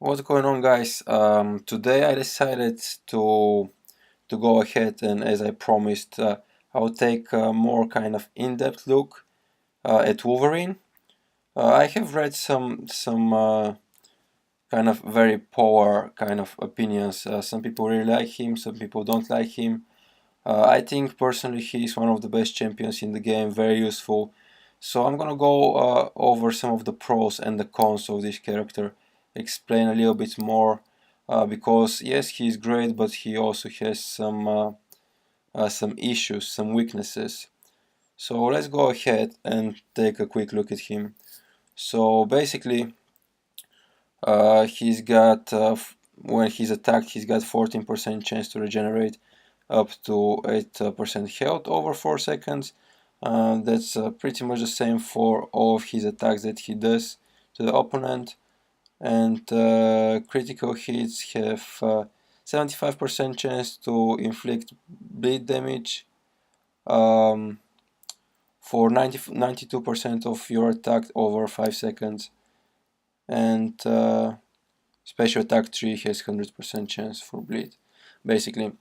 What's going on, guys? Today I decided to go ahead and, as I promised, I'll take a more kind of in-depth look at Wolverine. I have read some kind of very poor kind of opinions. Some people really like him, some people don't like him. I think personally he's one of the best champions in the game, very useful. So I'm gonna go over some of the pros and the cons of this character, explain a little bit more, because yes, he's great, but he also has some issues, some weaknesses. So let's go ahead and take a quick look at him. So basically, he's got when he's attacked, he's got 14% chance to regenerate up to 8% health over 4 seconds. That's pretty much the same for all of his attacks that he does to the opponent. And critical hits have 75% chance to inflict bleed damage for 92% of your attack over 5 seconds. And special attack 3 has 100% chance for bleed, basically.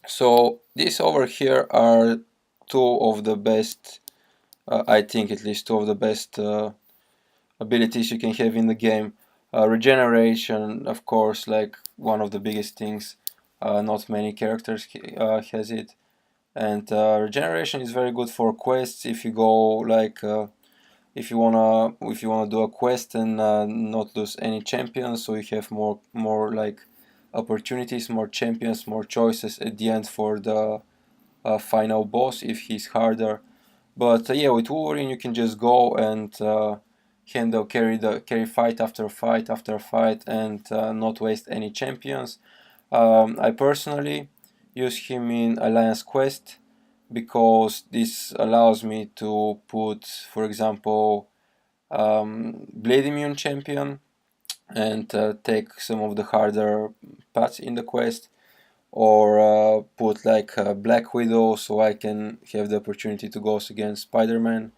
So these over here are two of the best, I think at least two of the best abilities you can have in the game. Regeneration, of course, like one of the biggest things. Not many characters has it, and regeneration is very good for quests. If you go like if you wanna do a quest and not lose any champions, so you have more like opportunities, more champions, more choices at the end for the final boss if he's harder. But yeah, with Wolverine you can just go and carry fight after fight after fight and not waste any champions. I personally use him in Alliance Quest because this allows me to put, for example, Blade Immune champion and take some of the harder paths in the quest, or put like Black Widow so I can have the opportunity to go against Spider-Man,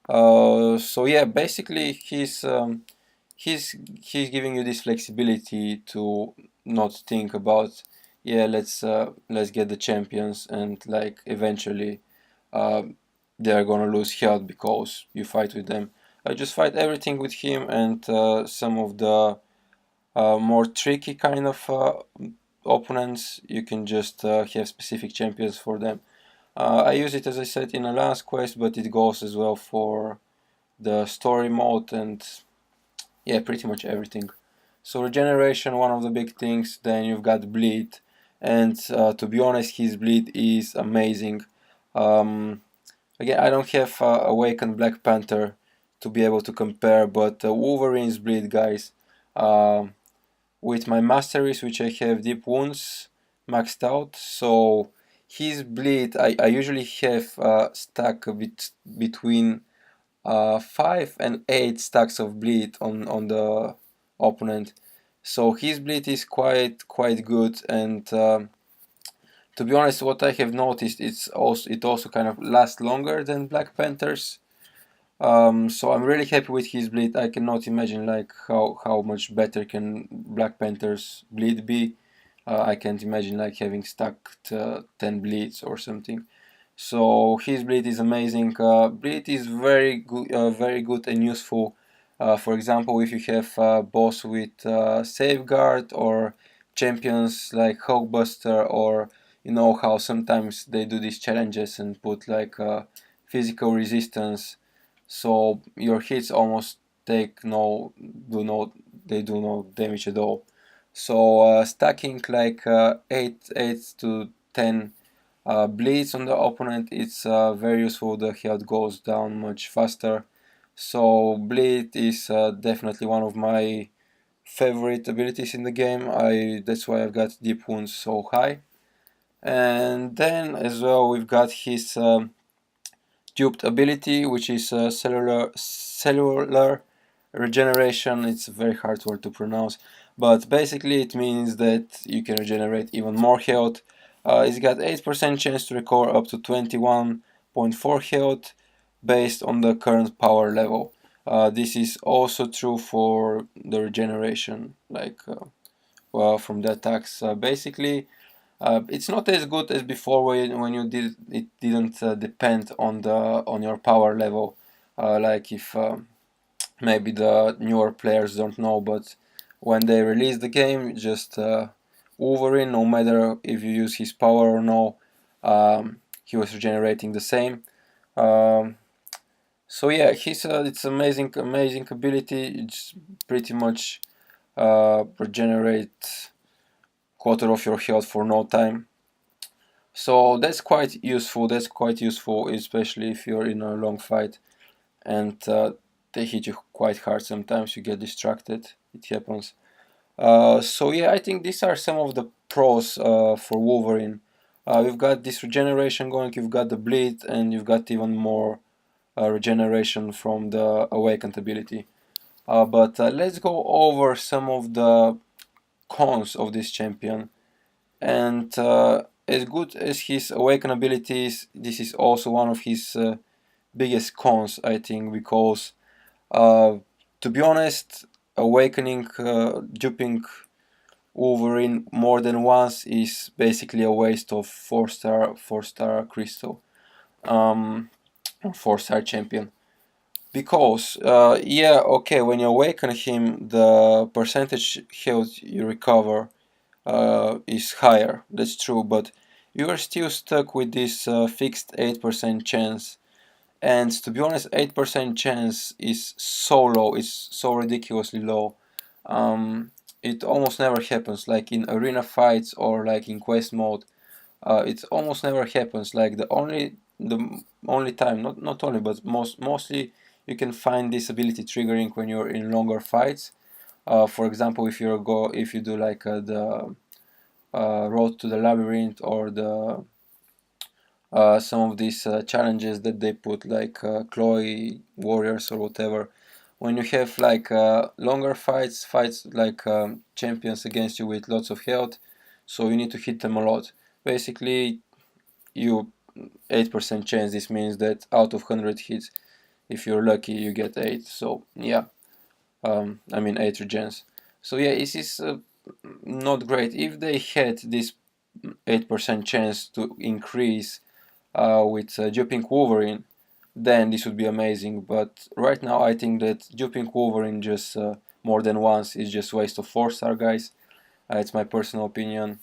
so yeah, basically he's giving you this flexibility to not think about, yeah, let's get the champions and like eventually uh, they're gonna lose health because you fight with them. I just fight everything with him, and some of the more tricky kind of opponents you can just have specific champions for them. I use it, as I said, in a last quest, but it goes as well for the story mode and yeah, pretty much everything. So regeneration, one of the big things. Then you've got bleed, and to be honest, his bleed is amazing. Um, Again, I don't have Awakened Black Panther to be able to compare, but Wolverine's bleed, guys. Um with my masteries, which I have deep wounds maxed out, so his bleed I usually have stack a bit between 5 and 8 stacks of bleed on the opponent. So his bleed is quite good, and to be honest, what I have noticed, it also kind of lasts longer than Black Panther's. So I'm really happy with his bleed. I cannot imagine like how much better can Black Panther's bleed be. I can't imagine like having stacked 10 bleeds or something. So his bleed is amazing. Bleed is very good and useful. For example, if you have a boss with safeguard, or champions like Hulkbuster, or you know how sometimes they do these challenges and put like physical resistance, so your hits almost take no do no they do no damage at all. So stacking like 8 to 10 bleeds on the opponent, it's very useful. The health goes down much faster. So bleed is definitely one of my favorite abilities in the game. That's why I've got deep wounds so high. And then as well we've got his duped ability, which is cellular regeneration. It's a very hard word to pronounce, but basically it means that you can regenerate even more health. It's got 8% chance to recover up to 21.4 health based on the current power level. This is also true for the regeneration, like well, from the attacks. Basically, it's not as good as before when you did it didn't depend on your power level. Like if maybe the newer players don't know, but when they release the game, just Wolverine, no matter if you use his power or no, he was regenerating the same. Um, so yeah, he's it's amazing ability. It's pretty much regenerate quarter of your health for no time. So that's quite useful. That's quite useful, especially if you're in a long fight and they hit you quite hard. Sometimes you get distracted. It happens. So yeah, I think these are some of the pros for Wolverine. You've got this regeneration going. You've got the bleed, and you've got even more regeneration from the awakened ability. But let's go over some of the cons of this champion. And as good as his awaken abilities, this is also one of his biggest cons, I think, because uh, to be honest, awakening, duping Wolverine more than once is basically a waste of four star crystal, um, 4-star champion. Because yeah, okay, when you awaken him, the percentage health you recover is higher. That's true, but you are still stuck with this fixed 8% chance. And to be honest, 8% chance is so low. It's so ridiculously low. It almost never happens. Like in arena fights or like in quest mode, it almost never happens. Like the only time, not only, but mostly you can find this ability triggering when you're in longer fights. For example, if you do like the road to the labyrinth or the some of these challenges that they put like Chloe warriors or whatever. When you have like longer fights like champions against you with lots of health, so you need to hit them a lot. Basically, you 8% chance. This means that out of 100 hits, if you're lucky, you get 8. So yeah, I mean 8 regens. So yeah, this is not great. If they had this 8% chance to increase with duping Wolverine, then this would be amazing. But right now, I think that duping Wolverine just more than once is just waste of 4-star, guys. It's my personal opinion.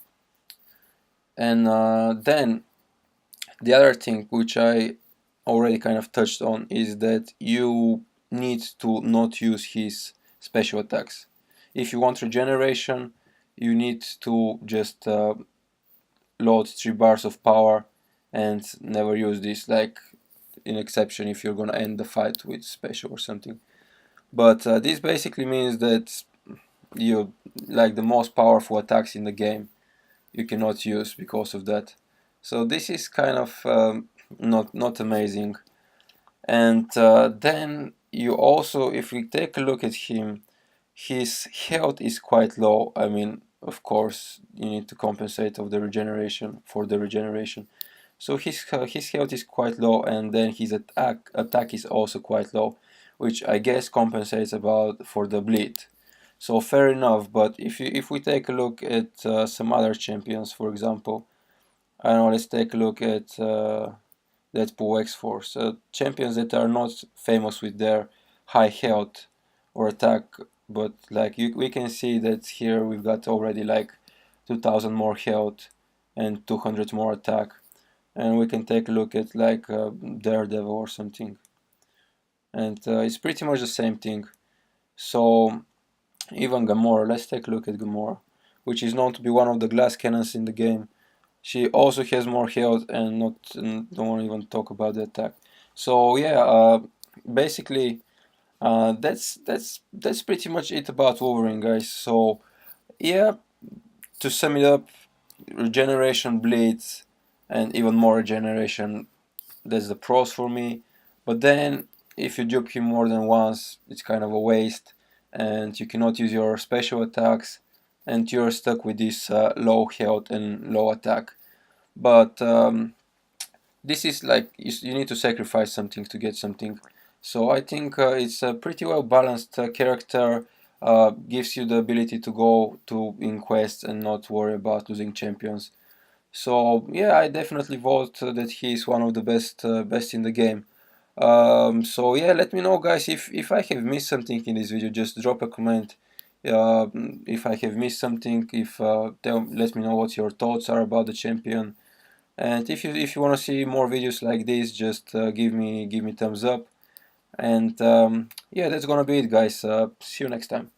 And then the other thing which I already kind of touched on is that you need to not use his special attacks. If you want regeneration, you need to just load 3 bars of power and never use this, like in exception if you're gonna end the fight with special or something. But this basically means that you like the most powerful attacks in the game you cannot use because of that. So this is kind of not amazing. And then you also, if we take a look at him, his health is quite low. I mean, of course, you need to compensate of the regeneration for the regeneration. So his health is quite low, and then his attack is also quite low, which I guess compensates about for the bleed. So fair enough. But if we take a look at some other champions, for example, I don't know, let's take a look at Deadpool X-Force, champions that are not famous with their high health or attack, but like we can see that here we've got already like 2000 more health and 200 more attack, and we can take a look at like Daredevil or something, and it's pretty much the same thing. So even Gamora, let's take a look at Gamora, which is known to be one of the glass cannons in the game. She also has more health and don't want to even talk about the attack. So yeah, basically that's pretty much it about Wolverine, guys. So yeah, to sum it up, regeneration, bleeds, and even more regeneration. That's the pros for me. But then if you dupe him more than once, it's kind of a waste, and you cannot use your special attacks, and you're stuck with this low health and low attack. But this is like you need to sacrifice something to get something. So I think it's a pretty well balanced character. Gives you the ability to go to in quests and not worry about losing champions. So yeah, I definitely vote that he's one of the best in the game. So yeah, let me know, guys, if I have missed something in this video. Just drop a comment. If I have missed something, if let me know what your thoughts are about the champion. And if you want to see more videos like this, just give me thumbs up. And yeah, that's gonna be it, guys. See you next time.